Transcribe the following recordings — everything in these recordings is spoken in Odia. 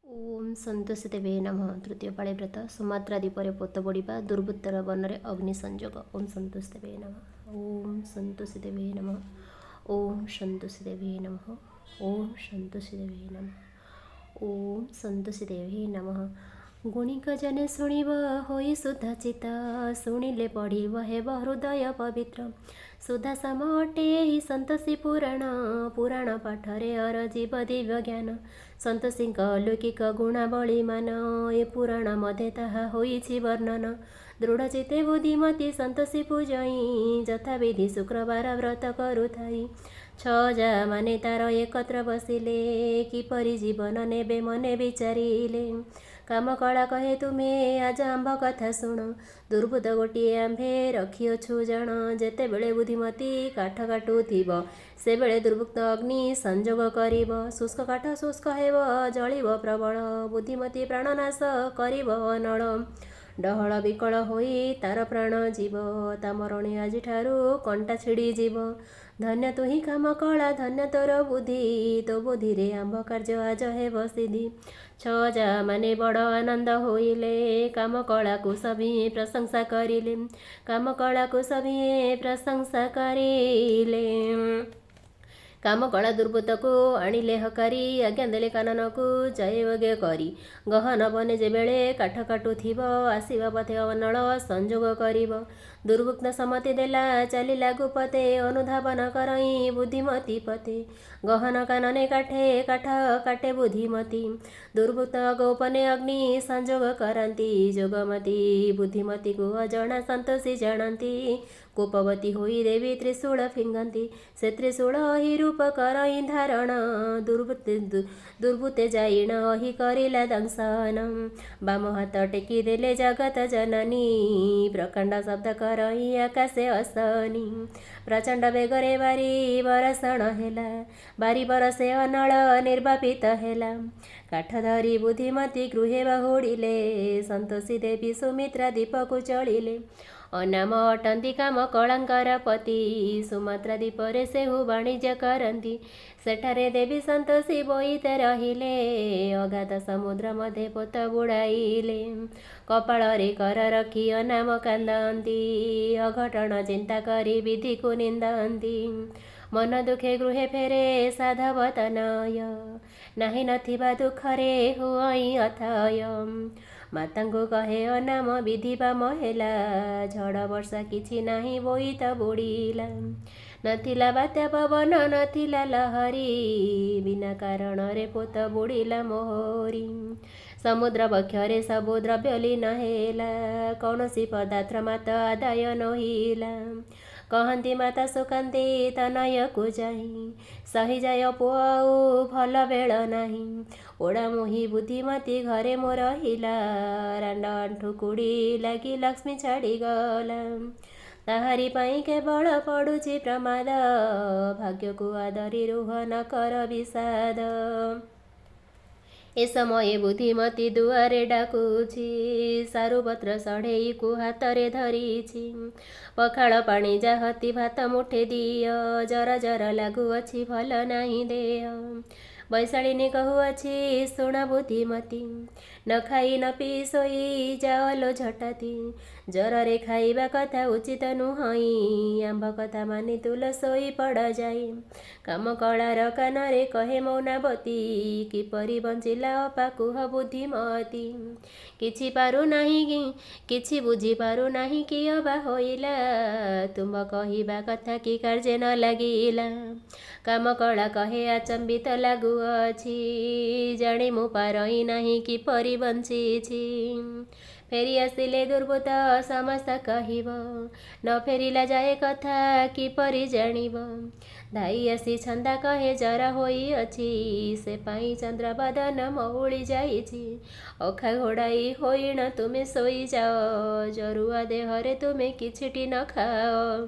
ओम सन्तोषी देवे नमः। तृतीय पाଳି व्रत सुमात्रा द्वीपर पोत बोड़ा दुर्वृत्तर वन में अग्नि संजोग। ओम सन्तोषी देवे नमः। ओम सन्तोषी देवे नमः। ओम सन्तोषी देवे नमः। ओम सन्तोषी देवे नमः। ओम सन्तोषी देवे नमः। गुणिक जने शुणव होई शुद्ध चित्त, शुणिले पढ़व हेब हृदय पवित्र। सुधा सम अटे ही सन्तोषी पुराण, पुराण पाठरे अर जीव दिव्य ज्ञान। सन्तोषीଙ୍କ अलौकिक गुणावली मान, ए पुराण मध्ये ताहा होइछि वर्णन। दृढ़ चित्ते बुद्धिमती सन्तोषी पूजई, यथाविधि शुक्रवार व्रत करुथाई। छजा माने तार एकत्र बसिले, किपरि जीवन नेबे मने विचारिले। काम कला कहे तुमे आज आंब कथा शुण, दुर्बुद गोटे आंबे रखिअछु जाण। जेतेबेले बुद्धिमती काठ काटुथिब, सेबेले दुर्वृत्त अग्नि संजोग करिब। शुष्क काठ शुष्क हेब जलिब प्रबल, बुद्धिमती प्राणनाश करिब अनल। डहल विकल होई तार प्राण जीव, ता मरणे आजिठारु कंटा छिड़ी जीव। धन्य तुही काम कला धन्य तोर बुद्धि, तो बुद्धि रे आंब कार्य आज हेब सिद्धि। छजा माने बड़ आनंद होइले, काम कला को सभी प्रशंसा करिले। काम कला को सभी प्रशंसा करिले। काम कला दुर्बृत्त को आनिले हकारी, आज्ञा देले कानन को जय वगे करी। गहन बने जे बेले काठ काटुथिब, आसिबा पथे अनल संजोग करिब। दुर्वृत्त सम्मति देला चलिला गुपते, अनुधावन करई बुद्धिमती पते। गहन कानने काठे काठ काटे बुद्धिमती, दुर्वृत्त गोपने अग्नि संजोग करती। जोगमती बुद्धिमती को अजणा सन्तोषी जानती। कोपवती होई देवी त्रिशूल फिंगंती, से त्रिशूल अहि रूप करई धारण। दुर्वृत्ते जाइण अहि करिला दंशन, बाम हाथ टेकी देले जगत जननी। प्रकांड शब्द करई आकाशे असनी, प्रचंड बेगरे बारी बरसण हेला। बारी बरसे अनल निर्वापित हेला, काठ धरी बुद्धिमती गृहे बाहुड़िले। सन्तोषी देवी सुमित्रा दीपकु चलिले, अनाम अटंती काम कलांकर पति। सुमात्रा द्वीपरे सेहु वाणिज्य करती, सेठारे देवी सन्तोषी बोईते रहिले। अगाध समुद्र मध्ये पोत बुड़ाइले, कपाल रे कर रखी अनाम कांदती। अघटन चिंता करी विधि को निंदती, मन दुखे गृहे फेरे साधव तनय। नाही नथिबा दुखरे हुई अथय, मातांको कहे अनाम विधिबा महिला। झड़ वर्षा किछि नाही बोईत बुड़िला, नथिला बात्या पवन नथिला लहरी। बिना कारण रे पोत बुड़िला मोहरी। समुद्र बक्षरे सबु द्रव्य लीन हेला, कौनसी पदार्थ मात आदाय नहिला। कहती माता सुकांती तनय को जाही, सही जाय पुआऊ भल बेल नाही। ओड़ा मोही बुद्धिमती घरे मो रहिला, रांड आंठु कुड़ी लगी लक्ष्मी छाड़ी गला। ताहारी पाई केवल पड़ुछि प्रमाद, भाग्य को आदरी रुह न कर विषाद। ए समय बुद्धिमती दुआरे डाकुछि, सारुपत्र सढ़ेई को हाथरे धरिछि। पखाल पानी जाहती भात मुठे दिय, जर जर लागुअछि भल नाही देय। वैशालिनी कहुअछि शुण बुद्धिमती, न खाई न पी सोई जाओलो झटाती। जररे खाइबा कथा उचित नुहई, आंब कथा मानि तुल सोई पड़ जाई। काम कलार कानरे कहे मौनावती, किपरि बंचिला अपा कुह बुद्धिमती। किछि पारु नाही किछि बुझी पारु नाही, कि अबा होइला। तुम कहिबा कथा कि कार्य न लागिला। काम कला कहे आचंबित लागुअछि, जाणी मु पारई नाही किपरि बंचिछि। फेरी आसिले दुर्बृत्त समस्त कहिब, न फेरिला जाए कथा किपरि जानिब। धाई आसी छंदा कहे जरा होइअछि, से पाई चंद्र बदन महुली जाइछि। अखा घोड़ाई होइण तुमे सोई जाओ, जरुआ देहरे तुमे किछिटी न खाओ।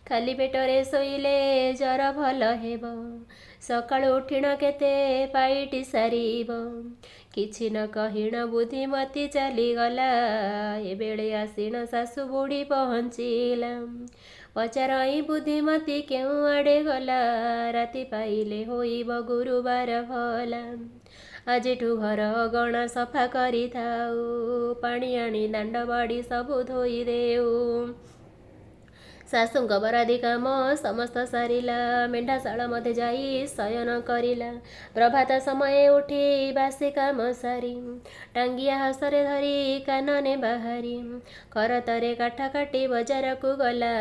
खाली पेटरे सोइले जर भल हेब, सकाळु उठिण केते पाइटी सारिब। किछि न कहिण बुद्धिमती चलीगला, एबेळे आसिण सासु बुढ़ी पहुँचिला। ପଚାରଇ ବୁଦ୍ଧିମତୀ କେଉଁ ଆଡ଼େ ଗଲା, ରାତି ପାଇଲେ ହୋଇବ ଗୁରୁବାର ଭଲା। ଆଜିଠୁ ଘର ଅଗଣା ସଫା କରିଥାଉ, ପାଣି ଆଣି ଦାଣ୍ଡ ବାଡ଼ି ସବୁ ଧୋଇ ଦେଉ। ଶାଶୁଙ୍କ ବରାଦି କାମ ସମସ୍ତ ସାରିଲା, ମେଣ୍ଢାଶାଳ ମଧ୍ୟ ଯାଇ ଶୟନ କରିଲା। ପ୍ରଭାତ ସମୟେ ଉଠି ବାସି କାମ ସାରି, ଟାଙ୍ଗିଆ ହସରେ ଧରି କାନନେ ବାହାରି। କରତରେ କାଠ କାଟି ବଜାରକୁ ଗଲା,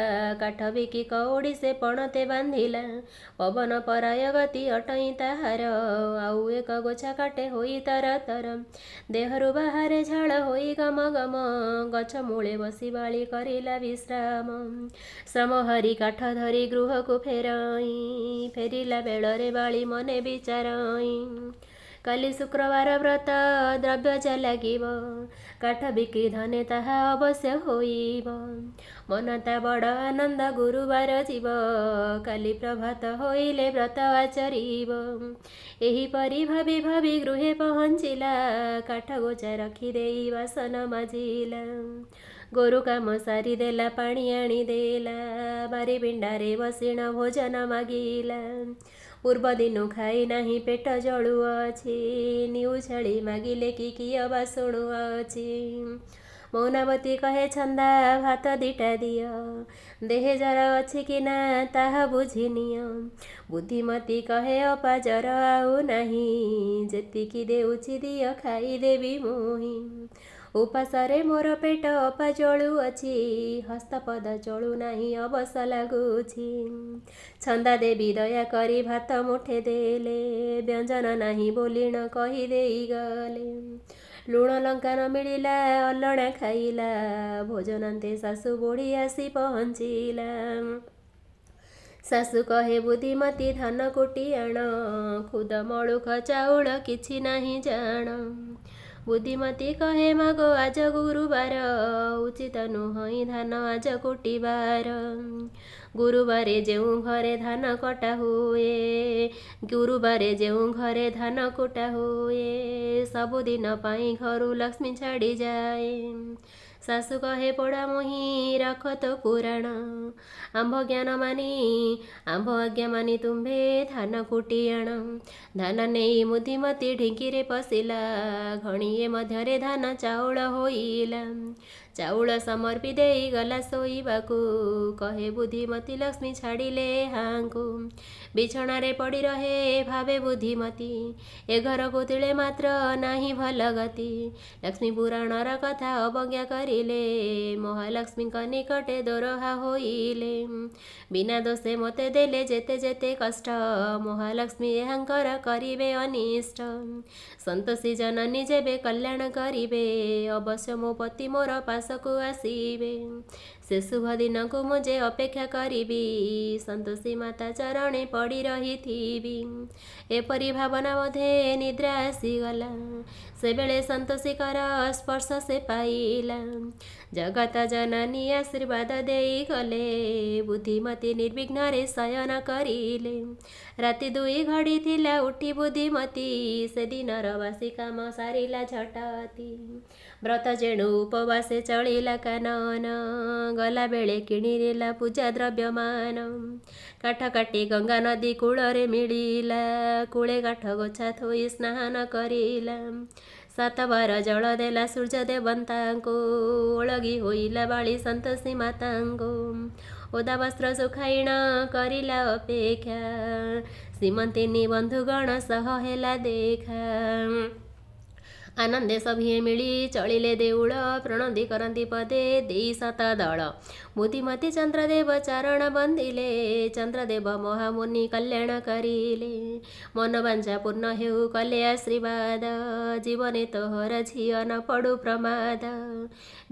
କାଠ ବିକି କଉଡ଼ି ସେ ପଣତେ ବାନ୍ଧିଲା। ପବନ ପରାୟ ଗତି ଅଟଇ ତାହାର, ଆଉ ଏକ ଗୋଛା କାଟେ ହୋଇ ତରତର। ଦେହରୁ ବାହାରେ ଝାଳ ହୋଇ ଗମ ଗମ, ଗଛ ମୂଳେ ବସି ବାଳି କରିଲା ବିଶ୍ରାମ। ଶ୍ରମ ହାରି କାଠ ଧରି ଗୃହକୁ ଫେରାଇ, ଫେରିଲା ବେଳରେ ବାଳି ମନେ ବିଚାରଇ। କାଲି ଶୁକ୍ରବାର ବ୍ରତ ଦ୍ରବ୍ୟ ଯା ଲାଗିବ, କାଠ ବିକ୍ରି ଧନେ ତାହା ଅବଶ୍ୟ ହୋଇବ। ମନ ତା ବଡ଼ ଆନନ୍ଦ ଗୁରୁବାର ଯିବ, କାଲି ପ୍ରଭାତ ହୋଇଲେ ବ୍ରତ ଆଚରିବ। ଏହିପରି ଭାବି ଭାବି ଗୃହେ ପହଞ୍ଚିଲା, କାଠ ଗୋଛା ରଖିଦେଇ ବାସନ ମାଜିଲା। ଗୋରୁ କାମ ସାରିଦେଲା, ପାଣି ଆଣିଦେଲା, ବାରି ପିଣ୍ଡାରେ ବସିଣ ଭୋଜନ ମାଗିଲା। ପୂର୍ବ ଦିନୁ ଖାଇ ନାହିଁ ପେଟ ଜଳୁଅଛି, ନିଉଛାଳି ମାଗିଲେ କି କିଏ ବା ଶୁଣୁଅଛି। ମୌନାବତୀ କହେ ଛନ୍ଦା ଭାତ ଦିଟା ଦିଅ, ଦେହେ ଜର ଅଛି କି ନା ତାହା ବୁଝିନିଅ। ବୁଦ୍ଧିମତୀ କହେ ଅପା ଜର ଆଉ ନାହିଁ, ଯେତିକି ଦେଉଛି ଦିଅ ଖାଇଦେବି ମୁହିଁ। ଉପାସରେ ମୋର ପେଟ ଅପା ଜଳୁଅଛି, ହସ୍ତପଦ ଚଳୁ ନାହିଁ ଅବଶ ଲାଗୁଛି। ଛନ୍ଦା ଦେବୀ ଦୟା କରି ଭାତ ମୁଠେ ଦେଲେ, ବ୍ୟଞ୍ଜନ ନାହିଁ ବୋଲିଣ କହି ଦେଇ ଗଲେ। ଲୁଣ ଲଙ୍କା ନ ମିଳିଲା ଅଲଣା ଖାଇଲା, ଭୋଜନାନ୍ତେ ଶାଶୁ ବୁଢ଼ୀ ଆସି ପହଞ୍ଚିଲା। ଶାଶୁ କହେ ବୁଦ୍ଧିମତୀ ଧାନ କୁଟି ଆଣ, ଖୁଦ ମଳୁଖ ଚାଉଳ କିଛି ନାହିଁ ଜାଣ। ବୁଦ୍ଧିମତୀ କହେ ମାଗୋ ଆଜ ଗୁରୁବାର, ଉଚିତ ନୁହଁ ଧାନ ଆଜ କୁଟିବାର। ଗୁରୁବାରେ ଯେଉଁ ଘରେ ଧାନ କଟା ହୁଏ, ଗୁରୁବାରେ ଯେଉଁ ଘରେ ଧାନ କୁଟା ହୁଏ, ସବୁଦିନ ପାଇଁ ଘରୁ ଲକ୍ଷ୍ମୀ ଛାଡ଼ିଯାଏ। ଶାଶୁ କହେ ପୋଡ଼ା ମୁହିଁ ରଖ ତ ପୁରାଣ, ଆମ୍ଭ ଆଜ୍ଞା ମାନି ତୁମ୍ଭେ ଧାନ କୁଟି ଆଣ। ଧାନ ନେଇ ବୁଦ୍ଧିମତୀ ଢିଙ୍କିରେ ପଶିଲା, ଘଣିଏ ମଧ୍ୟରେ ଧାନ ଚାଉଳ ହୋଇଲା। ଚାଉଳ ସମର୍ପି ଦେଇ ଗଲା ଶୋଇବାକୁ, କହେ ବୁଦ୍ଧିମତୀ ଲକ୍ଷ୍ମୀ ଛାଡ଼ିଲେ ହାଙ୍କୁ। ବିଛଣାରେ ପଡ଼ି ରହେ ଭାବେ ବୁଦ୍ଧିମତୀ, ଏ ଘରକୁ ତିଳେ ମାତ୍ର ନାହିଁ ଭଲ ଗତି। ଲକ୍ଷ୍ମୀ ପୁରାଣର କଥା ଅବଜ୍ଞା କରିଲେ, ମହାଲକ୍ଷ୍ମୀଙ୍କ ନିକଟେ ଦୋରହା ହୋଇଲେ। ବିନା ଦୋଷେ ମୋତେ ଦେଲେ ଯେତେ ଯେତେ କଷ୍ଟ, ମହାଲକ୍ଷ୍ମୀ ଏହାଙ୍କର କରିବେ ଅନିଷ୍ଟ। ସନ୍ତୋଷୀ ଜନନୀ ଯେବେ କଲ୍ୟାଣ କରିବେ, ଅବଶ୍ୟ ମୋ ପତି ମୋର ପାଶକୁ ଆସିବେ। ସେ ଶୁଭ ଦିନକୁ ମୁଁ ଯେ ଅପେକ୍ଷା କରିବି, ସନ୍ତୋଷୀ ମାତା ଚରଣେ ପଡ଼ି ରହିଥିବି। ଏପରି ଭାବନା ବୋଧେ ନିଦ୍ରା ଆସିଗଲା, ସେବେଳେ ସନ୍ତୋଷୀଙ୍କର ସ୍ପର୍ଶ ସେ ପାଇଲା। ଜଗତ ଜନନୀ ଆଶୀର୍ବାଦ ଦେଇ ଗଲେ, ବୁଦ୍ଧିମତୀ ନିର୍ବିଘ୍ନରେ ଶୟନ କରିଲେ। ରାତି 2 ଘଡ଼ିଥିଲା ଉଠି ବୁଦ୍ଧିମତୀ, ସେଦିନର ବାସି କାମ ସାରିଲା ଝଟତି। ବ୍ରତ ଯେଣୁ ଉପବାସେ ଚଳିଲା କାନନ, ଗଲାବେଳେ କିଣିନେଲା ପୂଜା ଦ୍ରବ୍ୟମାନ। କାଠ କାଟି ଗଙ୍ଗା ନଦୀ କୂଳରେ ମିଳିଲା, କୂଳେ କାଠ ଗୋଛା ଥୋଇ ସ୍ନାନ କରିଲା। 7 ବାର ଜଳ ଦେଲା ସୂର୍ଯ୍ୟ ଦେବତାଙ୍କୁ, ଓଳଗି ହୋଇଲା ବାଳି ସନ୍ତୋଷୀ ମାତାଙ୍କୁ। ଓଦା ବସ୍ତ୍ର ଶୁଖାଇଣ କରିଲା ଅପେକ୍ଷା, ସୀମନ୍ତିନୀ ବନ୍ଧୁଗଣ ସହ ହେଲା ଦେଖା। ଆନନ୍ଦେ ସଭିଏ ମିଳି ଚଳିଲେ ଦେଉଳ, ପ୍ରଣତି କରନ୍ତି ପଦେ ଦେଇ 7 ଦଳ। ବୁଦ୍ଧିମତୀ ଚନ୍ଦ୍ରଦେବ ଚରଣ ବନ୍ଦିଲେ, ଚନ୍ଦ୍ରଦେବ ମହାମୁନି କଲ୍ୟାଣ କରିଲେ। ମନବାଞ୍ଛା ପୂର୍ଣ୍ଣ ହେଉ କଲେ ଆଶୀର୍ବାଦ, ଜୀବନେ ତୋହର ଝିଅ ନ ପଡ଼ୁ ପ୍ରମାଦ।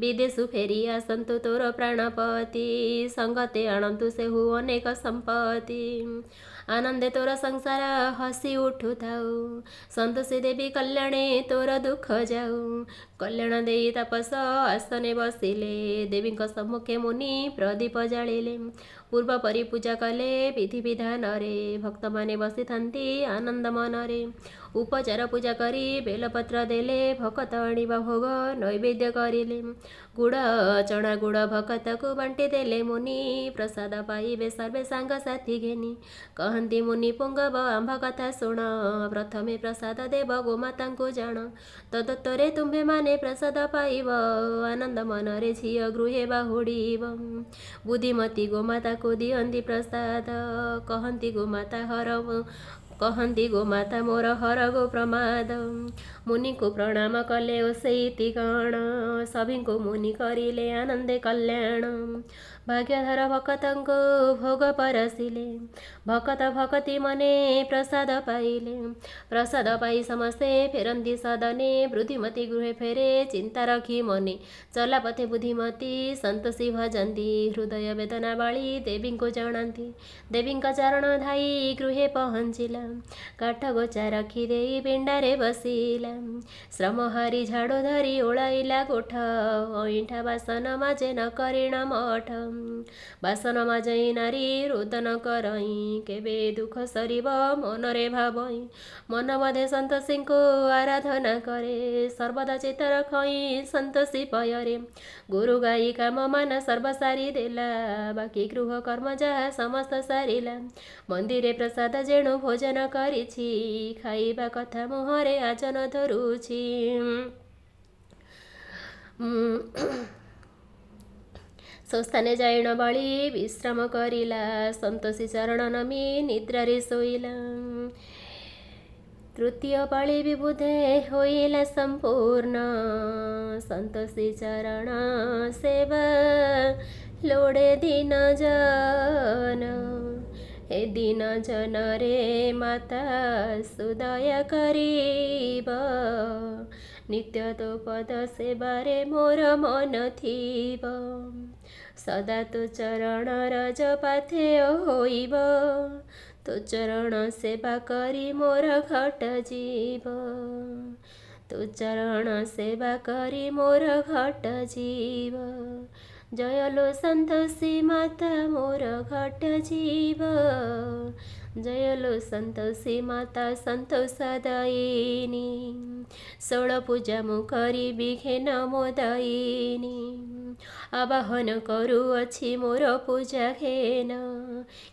ବିଦେଶୁ ଫେରି ଆସନ୍ତୁ ତୋର ପ୍ରାଣପତି, ସଙ୍ଗତେ ଆଣନ୍ତୁ ସେହୁ ଅନେକ ସମ୍ପତ୍ତି। ଆନନ୍ଦେ ତୋର ସଂସାର ହସି ଉଠୁଥାଉ, ସନ୍ତୋଷୀ ଦେବୀ କଲ୍ୟାଣେ ତୋର ଦୁଃଖ ଯାଉ। କଲ୍ୟାଣ ଦେଇ ତାପସ ଆସନେ ବସିଲେ, ଦେବୀଙ୍କ ସମ୍ମୁଖେ ମୁନି ପ୍ରଦୀପ ଜାଳିଲେ। ପୂର୍ବ ପରି ପୂଜା କଲେ ବିଧିବିଧାନରେ ଭକ୍ତମାନେ ବସିଥାନ୍ତି ଆନନ୍ଦ ମନରେ। ଉପଚାର ପୂଜା କରି ବେଲପତ୍ର ଦେଲେ ଭକତ ଆଣିବା ଭୋଗ ନୈବେଦ୍ୟ କରିଲେ। ଗୁଡ଼ ଚଣା ଗୁଡ଼ ଭକତକୁ ବାଣ୍ଟି ଦେଲେ ମୁନି ପ୍ରସାଦ ପାଇବେ ସର୍ବେ ସାଙ୍ଗସାଥି ଘେନି। କହନ୍ତି ମୁନି ପୁଙ୍ଗବ ଆମ୍ଭ କଥା ଶୁଣ ପ୍ରଥମେ ପ୍ରସାଦ ଦେବ ଗୋମାତାଙ୍କୁ ଜାଣ। ତଦୁତ୍ତରେ ତୁମ୍ଭେମାନେ ପ୍ରସାଦ ପାଇବ ଆନନ୍ଦ ମନରେ ଝିଅ ଗୃହେ ବାହୁଡ଼ିବ। ବୁଦ୍ଧିମତୀ ଗୋମାତାକୁ ଦିଅନ୍ତି ପ୍ରସାଦ କହନ୍ତି ଗୋମାତା ମୋର ହରଗୁ ପ୍ରମାଦ। ମୁନିଙ୍କୁ ପ୍ରଣାମ କଲେ ଓସେଇତି ଗଣ ସଭିଙ୍କୁ ମୁନି କରିଲେ ଆନନ୍ଦେ କଲ୍ୟାଣ। ଭାଗ୍ୟଧର ଭକତଙ୍କୁ ଭୋଗ ପରସିଲେ ଭକତ ଭକତି ମନେ ପ୍ରସାଦ ପାଇଲେ। ପ୍ରସାଦ ପାଇ ସମସ୍ତେ ଫେରନ୍ତି ସଦନେ ବୁଦ୍ଧିମତୀ ଗୃହେ ଫେରେ ଚିନ୍ତା ରଖି ମନେ। ଚଲାପଥେ ବୁଦ୍ଧିମତୀ ସନ୍ତୋଷୀ ଭଜନ୍ତି ହୃଦୟ ବେଦନା ବାଳି ଦେବୀଙ୍କୁ ଜଣାନ୍ତି। ଦେବୀଙ୍କ ଚରଣ ଧାଇ ଗୃହେ ପହଞ୍ଚିଲା କାଠ ଗୋଚା ରଖି ଦେଇ ପିଣ୍ଡାରେ ବସିଲା। ଶ୍ରମ ହାରି ଝାଡ଼ୁ ଧରି ଓଳାଇଲା କୋଠ ଅଇଁଠା ବାସନ ମାଜେ ନ କରିଣ ମଠ। ବାସନ ମାଜଇ ନାରୀ ରୋଦନ କରଇ କେବେ ଦୁଃଖ ସରିବ ମନରେ ଭାବଇ। ମନ ମଧ୍ୟେ ସନ୍ତୋଷୀଙ୍କୁ ଆରାଧନା କରେ ସର୍ବଦା ଚିତ୍ତ ରଖଇ ସନ୍ତୋଷୀ ପୟରେ। ଗୁରୁ ଗାଈ କାମ ମାନ ସର୍ବ ସାରି ଦେଲା ବାକି ଗୃହ କର୍ମ ଯାହା ସମସ୍ତ ସାରିଲା। ମନ୍ଦିରେ ପ୍ରସାଦ ଯେଣୁ ଭୋଜନ କରିଛି ଖାଇବା କଥା ମୁହଁରେ ଆଜନ ଧରୁଛି। ସ୍ୱସ୍ଥାନେ ଯାଇଣ ବଳି ବିଶ୍ରାମ କରିଲା ସନ୍ତୋଷୀ ଚରଣ ନମି ନିଦ୍ରାରେ ଶୋଇଲା। ତୃତୀୟ ପାଳି ବିବୁଧେ ହୋଇଲା ସମ୍ପୂର୍ଣ୍ଣ ସନ୍ତୋଷୀ ଚରଣ ସେବା ଲୋଡ଼େ ଦିନ ଜନ। ଏ ଦିନ ଜନରେ ମାତା ସୁଦୟ କରିବ ନିତ୍ୟ ତୋ ପଦ ସେବାରେ ମୋର ମନ ଥିବ। ସଦା ତୋ ଚରଣ ରଜପାଥେୟ ହୋଇବ ତୋ ଚରଣ ସେବା କରି ମୋର ଘଟ ଯିବ। ତୋ ଚରଣ ସେବା କରି ମୋର ଘଟ ଯିବ। ଜୟ ଲୋ ସନ୍ତୋଷୀ ମାତା ମୋର ଘଟ ଯିବ। ଜୟ ଲୋ ସନ୍ତୋଷୀ ମାତା ସନ୍ତୋଷ ଦାୟିନୀ। 16 ପୂଜା ମୁଁ କରିବି ଘେନ ମୋ ଦାୟିନୀ। ଆବାହନ କରୁଅଛି ମୋର ପୂଜା ଘେନ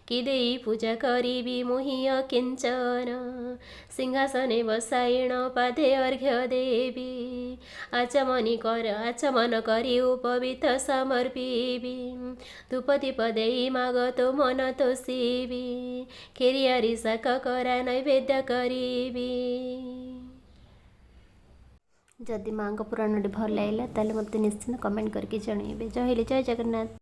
କି ଦେଇ ପୂଜା କରିବି ମୁହିଁ କିଞ୍ଚନ। ସିଂହାସନେ ବସାଇଣ ପାଦେ ଅର୍ଘ୍ୟ ଦେବି ଆଚମନ କରି ଉପବିତ ସମର୍ପିବି। ଧୂପ ଦୀପ ଦେଇ ମାଗ ତୋ ମନ ତୋଷିବି କ୍ଷୀରି ଆରିସା କାକରା ନୈବେଦ୍ୟ କରିବି। ଯଦି ମାଙ୍କ ପୁରାଣଟି ଭଲ ଲାଗିଲା ତାହେଲେ ମୋତେ ନିଶ୍ଚିନ୍ତ କମେଣ୍ଟ କରିକି ଜଣାଇବେ। ଜୟ ହିନ୍ଦ୍ ଜୟ ଜଗନ୍ନାଥ।